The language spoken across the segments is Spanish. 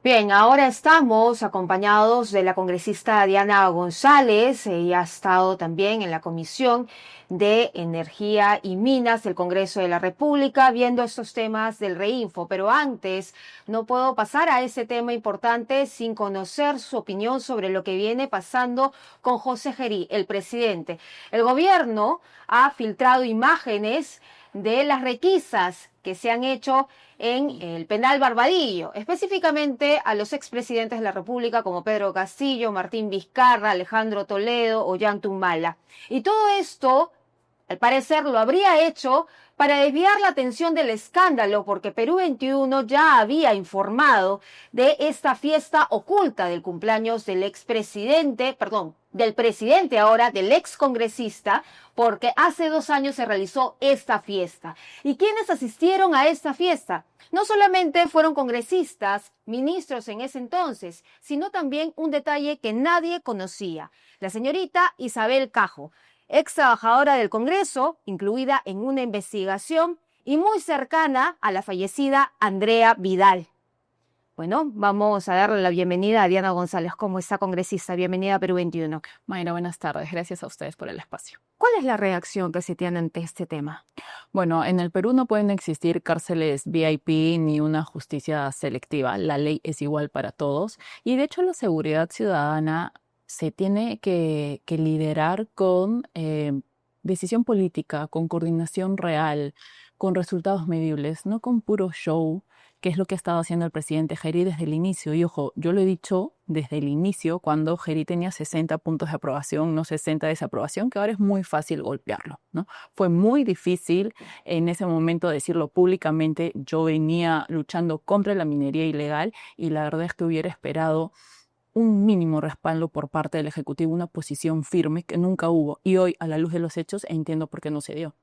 Bien, ahora estamos acompañados de la congresista Diana González. Ella ha estado también en la Comisión de Energía y Minas del Congreso de la República viendo estos temas del Reinfo. Pero antes, no puedo pasar a ese tema importante sin conocer su opinión sobre lo que viene pasando con José Gerí, el presidente. El gobierno ha filtrado imágenes de las requisas que se han hecho en el penal Barbadillo, específicamente a los expresidentes de la República como Pedro Castillo, Martín Vizcarra, Alejandro Toledo, Ollanta. Y todo esto, al parecer, lo habría hecho para desviar la atención del escándalo, porque Perú 21 ya había informado de esta fiesta oculta del cumpleaños del expresidente, perdón, del presidente ahora, del excongresista, porque hace 2 años se realizó esta fiesta. ¿Y quiénes asistieron a esta fiesta? No solamente fueron congresistas, ministros en ese entonces, sino también un detalle que nadie conocía. La señorita Isabel Cajo, ex trabajadora del Congreso, incluida en una investigación y muy cercana a la fallecida Andrea Vidal. Bueno, vamos a darle la bienvenida a Diana González. ¿Cómo está, congresista? Bienvenida a Perú 21. Mayra, buenas tardes. Gracias a ustedes por el espacio. ¿Cuál es la reacción que se tiene ante este tema? Bueno, en el Perú no pueden existir cárceles VIP ni una justicia selectiva. La ley es igual para todos. Y de hecho la seguridad ciudadana se tiene que liderar con decisión política, con coordinación real, con resultados medibles, no con puro show, que es lo que ha estado haciendo el presidente Gerí desde el inicio. Y ojo, yo lo he dicho desde el inicio, cuando Gerí tenía 60 puntos de aprobación, no 60 de desaprobación, que ahora es muy fácil golpearlo, ¿no? Fue muy difícil en ese momento decirlo públicamente. Yo venía luchando contra la minería ilegal y la verdad es que hubiera esperado un mínimo respaldo por parte del Ejecutivo, una posición firme que nunca hubo. Y hoy, a la luz de los hechos, entiendo por qué no se dio.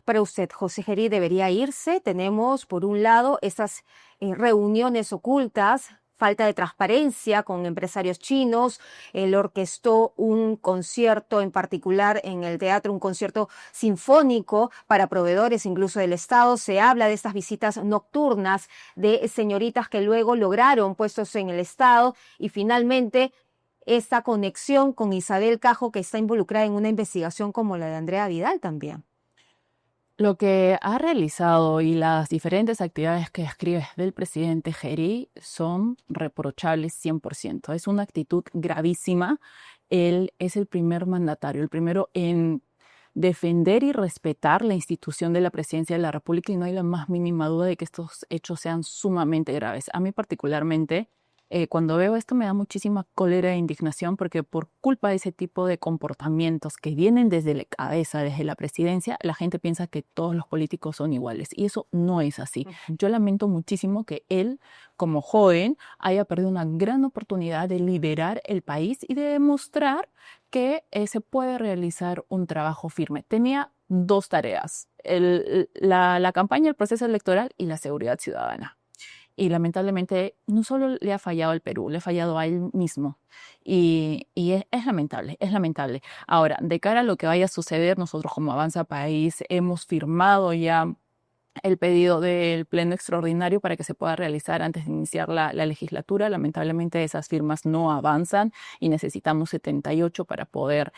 Para usted, José Gerí debería irse. Tenemos, por un lado, esas reuniones ocultas, falta de transparencia con empresarios chinos. Él orquestó un concierto en particular en el teatro, un concierto sinfónico para proveedores incluso del Estado. Se habla de estas visitas nocturnas de señoritas que luego lograron puestos en el Estado y finalmente esta conexión con Isabel Cajo, que está involucrada en una investigación como la de Andrea Vidal también. Lo que ha realizado y las diferentes actividades que describes del presidente Gerí son reprochables 100%. Es una actitud gravísima. Él es el primer mandatario, el primero en defender y respetar la institución de la presidencia de la República, y no hay la más mínima duda de que estos hechos sean sumamente graves. A mí particularmente, cuando veo esto me da muchísima cólera e indignación, porque por culpa de ese tipo de comportamientos que vienen desde la cabeza, desde la presidencia, la gente piensa que todos los políticos son iguales y eso no es así. Yo lamento muchísimo que él, como joven, haya perdido una gran oportunidad de liderar el país y de demostrar que se puede realizar un trabajo firme. Tenía dos tareas: la campaña, el proceso electoral y la seguridad ciudadana. Y lamentablemente no solo le ha fallado al Perú, le ha fallado a él mismo. Y es lamentable, es lamentable. Ahora, de cara a lo que vaya a suceder, nosotros como Avanza País hemos firmado ya el pedido del pleno extraordinario para que se pueda realizar antes de iniciar la legislatura. Lamentablemente esas firmas no avanzan y necesitamos 78 para poder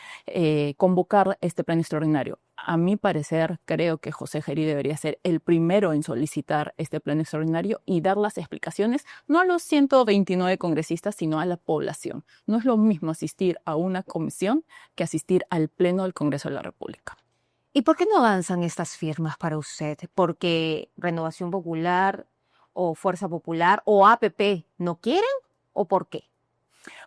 convocar este pleno extraordinario. A mi parecer, creo que José Gerí debería ser el primero en solicitar este pleno extraordinario y dar las explicaciones, no a los 129 congresistas, sino a la población. No es lo mismo asistir a una comisión que asistir al pleno del Congreso de la República. ¿Y por qué no avanzan estas firmas para usted? ¿Porque Renovación Popular o Fuerza Popular o APP no quieren? ¿O por qué?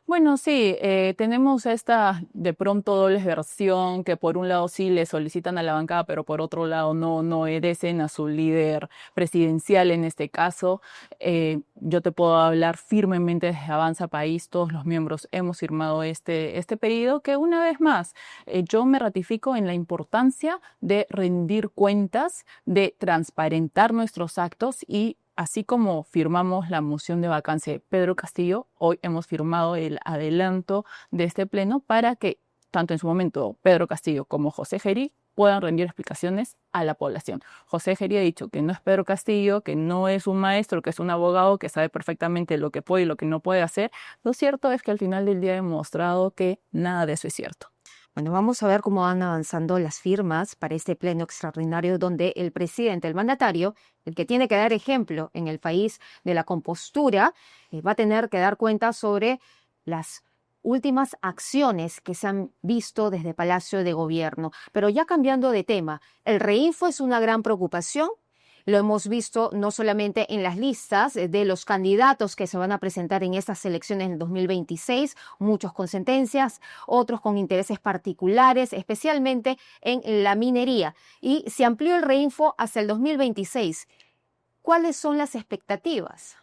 Bueno, sí, tenemos esta de pronto doble versión, que por un lado sí le solicitan a la bancada, pero por otro lado no obedecen a su líder presidencial en este caso. Yo te puedo hablar firmemente desde Avanza País. Todos los miembros hemos firmado este pedido, que una vez más yo me ratifico en la importancia de rendir cuentas, de transparentar nuestros actos, y así como firmamos la moción de vacancia de Pedro Castillo, hoy hemos firmado el adelanto de este pleno para que tanto en su momento Pedro Castillo como José Gerí puedan rendir explicaciones a la población. José Geri ha dicho que no es Pedro Castillo, que no es un maestro, que es un abogado que sabe perfectamente lo que puede y lo que no puede hacer. Lo cierto es que al final del día ha demostrado que nada de eso es cierto. Bueno, vamos a ver cómo van avanzando las firmas para este pleno extraordinario donde el presidente, el mandatario, el que tiene que dar ejemplo en el país de la compostura, va a tener que dar cuenta sobre las últimas acciones que se han visto desde Palacio de Gobierno. Pero ya cambiando de tema, el reinfo es una gran preocupación. Lo hemos visto no solamente en las listas de los candidatos que se van a presentar en estas elecciones en el 2026, muchos con sentencias, otros con intereses particulares, especialmente en la minería. Y se amplió el reinfo hasta el 2026. ¿Cuáles son las expectativas?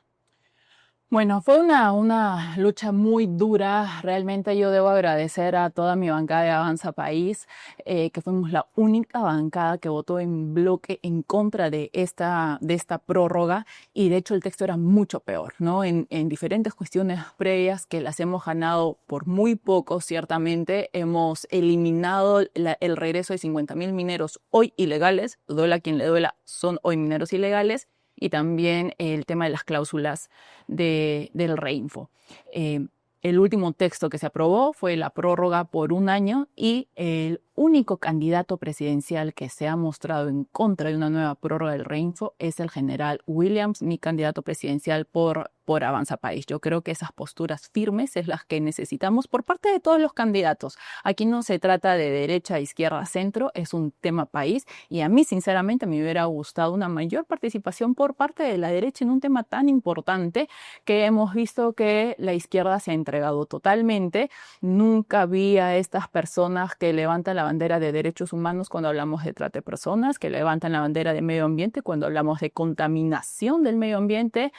Bueno, fue una lucha muy dura. Realmente yo debo agradecer a toda mi bancada de Avanza País, que fuimos la única bancada que votó en bloque en contra de esta prórroga, y de hecho el texto era mucho peor, ¿no? En diferentes cuestiones previas que las hemos ganado por muy poco, ciertamente, hemos eliminado el regreso de 50.000 mineros hoy ilegales, duela a quien le duela, son hoy mineros ilegales, y también el tema de las cláusulas del reinfo. El último texto que se aprobó fue la prórroga por un año, y el único candidato presidencial que se ha mostrado en contra de una nueva prórroga del reinfo es el general Williams, mi candidato presidencial por Avanza País. Yo creo que esas posturas firmes es las que necesitamos por parte de todos los candidatos. Aquí no se trata de derecha, izquierda, centro, es un tema país, y a mí sinceramente me hubiera gustado una mayor participación por parte de la derecha en un tema tan importante, que hemos visto que la izquierda se ha entregado totalmente. Nunca vi a estas personas que levantan la bandera de derechos humanos cuando hablamos de trata de personas, que levantan la bandera de medio ambiente cuando hablamos de contaminación del medio ambiente.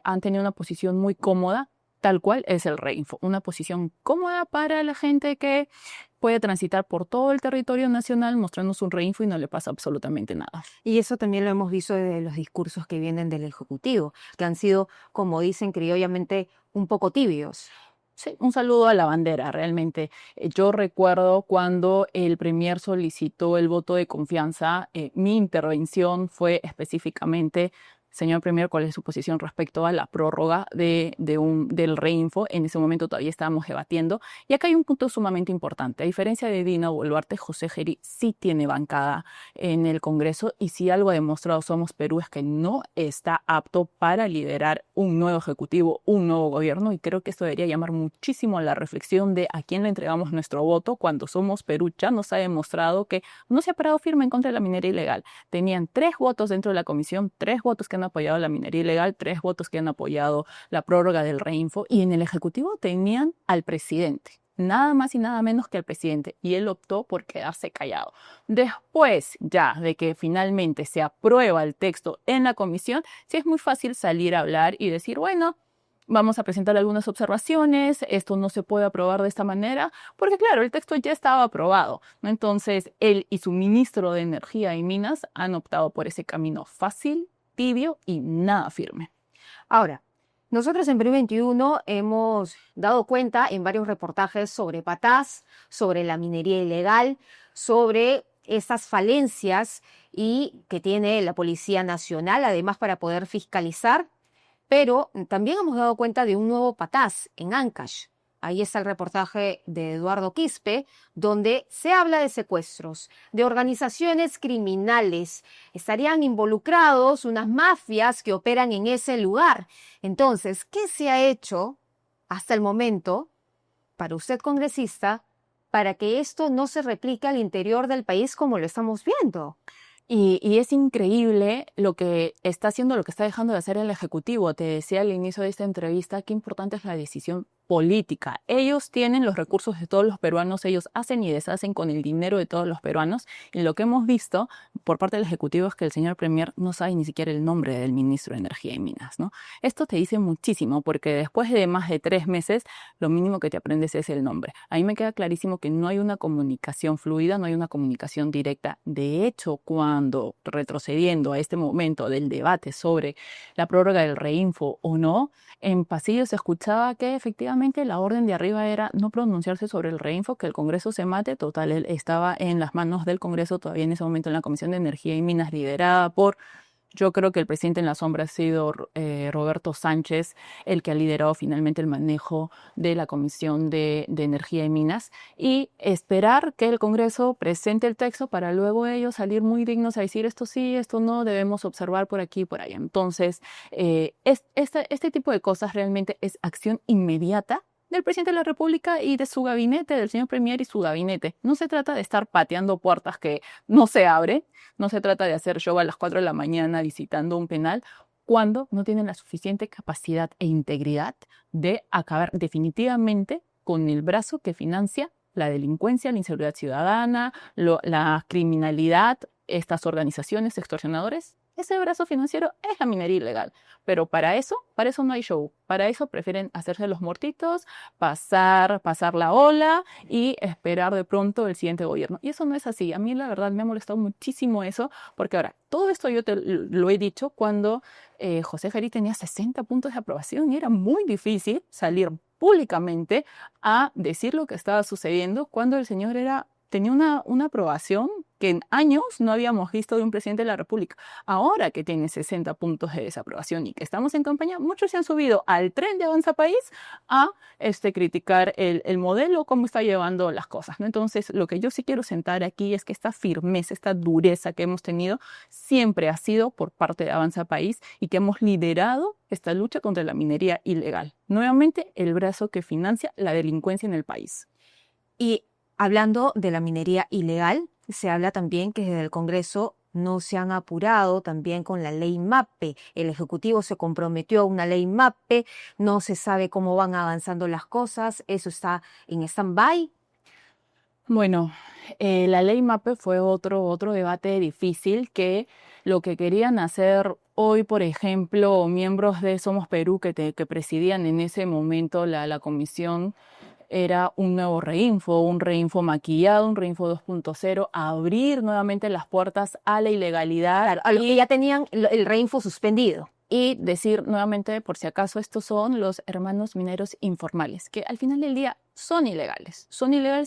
Han tenido una posición muy cómoda, tal cual es el reinfo, una posición cómoda para la gente que puede transitar por todo el territorio nacional mostrando un reinfo y no le pasa absolutamente nada. Y eso también lo hemos visto de los discursos que vienen del Ejecutivo, que han sido, como dicen criollamente, un poco tibios. Sí, un saludo a la bandera, realmente. Yo recuerdo cuando el Premier solicitó el voto de confianza, mi intervención fue específicamente: señor Premier, ¿cuál es su posición respecto a la prórroga del reinfo? En ese momento todavía estábamos debatiendo. Y acá hay un punto sumamente importante. A diferencia de Dina Boluarte, José Geri sí tiene bancada en el Congreso, y si algo ha demostrado Somos Perú es que no está apto para liderar un nuevo ejecutivo, un nuevo gobierno, y creo que esto debería llamar muchísimo a la reflexión de a quién le entregamos nuestro voto cuando Somos Perú ya nos ha demostrado que no se ha parado firme en contra de la minería ilegal. Tenían 3 votos dentro de la comisión, 3 votos que han apoyado la minería ilegal, 3 votos que han apoyado la prórroga del reinfo, y en el Ejecutivo tenían al presidente, nada más y nada menos que al presidente, y él optó por quedarse callado. Después ya de que finalmente se aprueba el texto en la comisión, sí es muy fácil salir a hablar y decir, bueno, vamos a presentar algunas observaciones, esto no se puede aprobar de esta manera, porque claro, el texto ya estaba aprobado, ¿no? Entonces él y su ministro de Energía y Minas han optado por ese camino fácil, tibio y nada firme. Ahora, nosotros en Perú 21 hemos dado cuenta en varios reportajes sobre Patás, sobre la minería ilegal, sobre esas falencias y que tiene la Policía Nacional, además para poder fiscalizar, pero también hemos dado cuenta de un nuevo Patás en Ancash. Ahí está el reportaje de Eduardo Quispe, donde se habla de secuestros, de organizaciones criminales. Estarían involucrados unas mafias que operan en ese lugar. Entonces, ¿qué se ha hecho hasta el momento, para usted congresista, para que esto no se replique al interior del país como lo estamos viendo? Y es increíble lo que está haciendo, lo que está dejando de hacer el Ejecutivo. Te decía al inicio de esta entrevista qué importante es la decisión política. Ellos tienen los recursos de todos los peruanos, ellos hacen y deshacen con el dinero de todos los peruanos, y lo que hemos visto por parte del Ejecutivo es que el señor Premier no sabe ni siquiera el nombre del ministro de Energía y Minas, ¿no? Esto te dice muchísimo, porque después de más de 3 meses, lo mínimo que te aprendes es el nombre. A mí me queda clarísimo que no hay una comunicación fluida, no hay una comunicación directa. De hecho, cuando retrocediendo a este momento del debate sobre la prórroga del reinfo o no, en pasillo se escuchaba que efectivamente básicamente la orden de arriba era no pronunciarse sobre el reinfo, que el Congreso se mate. Total, él estaba en las manos del Congreso todavía en ese momento en la Comisión de Energía y Minas, liderada por... Yo creo que el presidente en la sombra ha sido Roberto Sánchez, el que ha liderado finalmente el manejo de la Comisión de Energía y Minas, y esperar que el Congreso presente el texto para luego ellos salir muy dignos a decir esto sí, esto no, debemos observar por aquí y por allá. Entonces, este tipo de cosas realmente es acción inmediata del presidente de la República y de su gabinete, del señor Premier y su gabinete. No se trata de estar pateando puertas que no se abren, no se trata de hacer show a las 4 de la mañana visitando un penal cuando no tienen la suficiente capacidad e integridad de acabar definitivamente con el brazo que financia la delincuencia, la inseguridad ciudadana, la criminalidad, estas organizaciones extorsionadores. Ese brazo financiero es la minería ilegal, pero para eso no hay show. Para eso prefieren hacerse los muertitos, pasar la ola y esperar de pronto el siguiente gobierno. Y eso no es así. A mí la verdad me ha molestado muchísimo eso, porque ahora, todo esto yo te lo he dicho cuando José Gerí tenía 60 puntos de aprobación y era muy difícil salir públicamente a decir lo que estaba sucediendo cuando el señor tenía una aprobación que en años no habíamos visto de un presidente de la República. Ahora que tiene 60 puntos de desaprobación y que estamos en campaña, muchos se han subido al tren de Avanza País a criticar el modelo, cómo está llevando las cosas, ¿no? Entonces, lo que yo sí quiero sentar aquí es que esta firmeza, esta dureza que hemos tenido siempre ha sido por parte de Avanza País y que hemos liderado esta lucha contra la minería ilegal. Nuevamente, el brazo que financia la delincuencia en el país. Y hablando de la minería ilegal, se habla también que desde el Congreso no se han apurado también con la ley MAPE. El Ejecutivo se comprometió a una ley MAPE, no se sabe cómo van avanzando las cosas, eso está en stand-by. Bueno, la ley MAPE fue otro debate difícil que lo que querían hacer hoy, por ejemplo, miembros de Somos Perú que presidían en ese momento la comisión, era un nuevo reinfo, un reinfo maquillado, un reinfo 2.0, abrir nuevamente las puertas a la ilegalidad. Claro, a los que ya tenían el reinfo suspendido. Y decir nuevamente, por si acaso, estos son los hermanos mineros informales, que al final del día son ilegales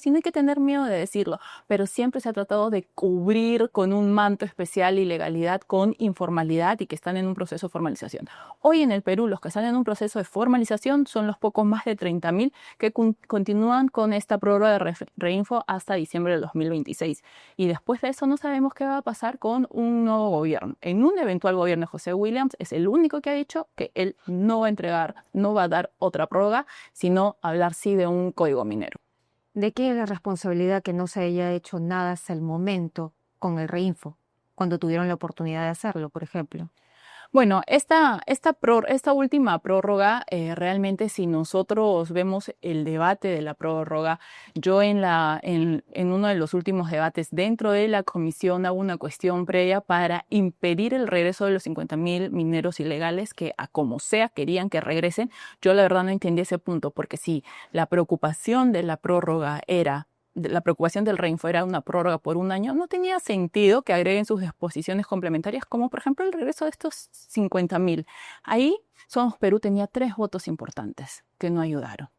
y no hay que tener miedo de decirlo, pero siempre se ha tratado de cubrir con un manto especial ilegalidad con informalidad y que están en un proceso de formalización. Hoy en el Perú los que están en un proceso de formalización son los pocos más de 30.000 que continúan con esta prórroga de reinfo hasta diciembre del 2026. Y después de eso no sabemos qué va a pasar con un nuevo gobierno. En un eventual gobierno de José Williams es el único que ha dicho que él no va a entregar, no va a dar otra prórroga, sino hablar sí de un código minero. ¿De qué es la responsabilidad que no se haya hecho nada hasta el momento con el reinfo, cuando tuvieron la oportunidad de hacerlo, por ejemplo? Bueno, esta última prórroga, realmente si nosotros vemos el debate de la prórroga, yo en uno de los últimos debates dentro de la comisión hago una cuestión previa para impedir el regreso de los 50.000 mineros ilegales que a como sea querían que regresen. Yo la verdad no entendí ese punto, porque si la preocupación de la prórroga era la preocupación del reinfo era una prórroga por un año, no tenía sentido que agreguen sus disposiciones complementarias, como por ejemplo el regreso de estos 50.000. Ahí Somos Perú tenía 3 votos importantes que no ayudaron.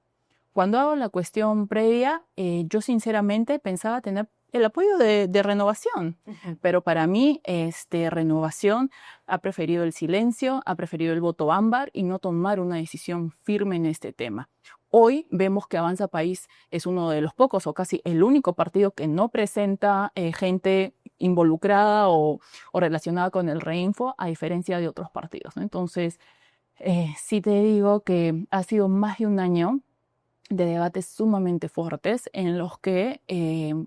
Cuando hago la cuestión previa, yo sinceramente pensaba tener el apoyo de Renovación, pero para mí Renovación ha preferido el silencio, ha preferido el voto ámbar y no tomar una decisión firme en este tema. Hoy vemos que Avanza País es uno de los pocos o casi el único partido que no presenta gente involucrada o relacionada con el reinfo, a diferencia de otros partidos, ¿no? Entonces, sí te digo que ha sido más de un año de debates sumamente fuertes en los que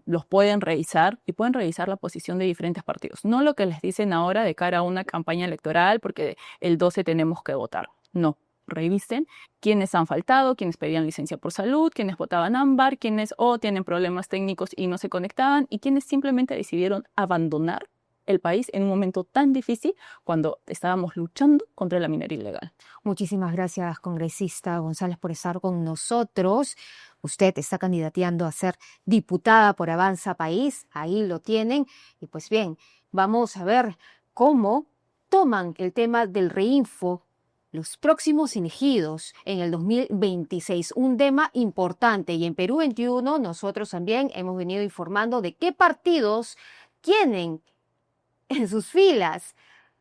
los pueden revisar y pueden revisar la posición de diferentes partidos. No lo que les dicen ahora de cara a una campaña electoral porque el 12 tenemos que votar. No. Revisen quiénes han faltado, quiénes pedían licencia por salud, quiénes votaban ámbar, quiénes tienen problemas técnicos y no se conectaban y quiénes simplemente decidieron abandonar el país en un momento tan difícil cuando estábamos luchando contra la minería ilegal. Muchísimas gracias, congresista González, por estar con nosotros. Usted está candidateando a ser diputada por Avanza País, ahí lo tienen. Y pues bien, vamos a ver cómo toman el tema del reinfo los próximos elegidos en el 2026, un tema importante. Y en Perú 21 nosotros también hemos venido informando de qué partidos tienen en sus filas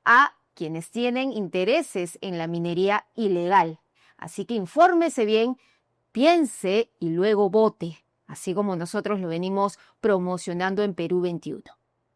a quienes tienen intereses en la minería ilegal. Así que infórmese bien, piense y luego vote, así como nosotros lo venimos promocionando en Perú 21.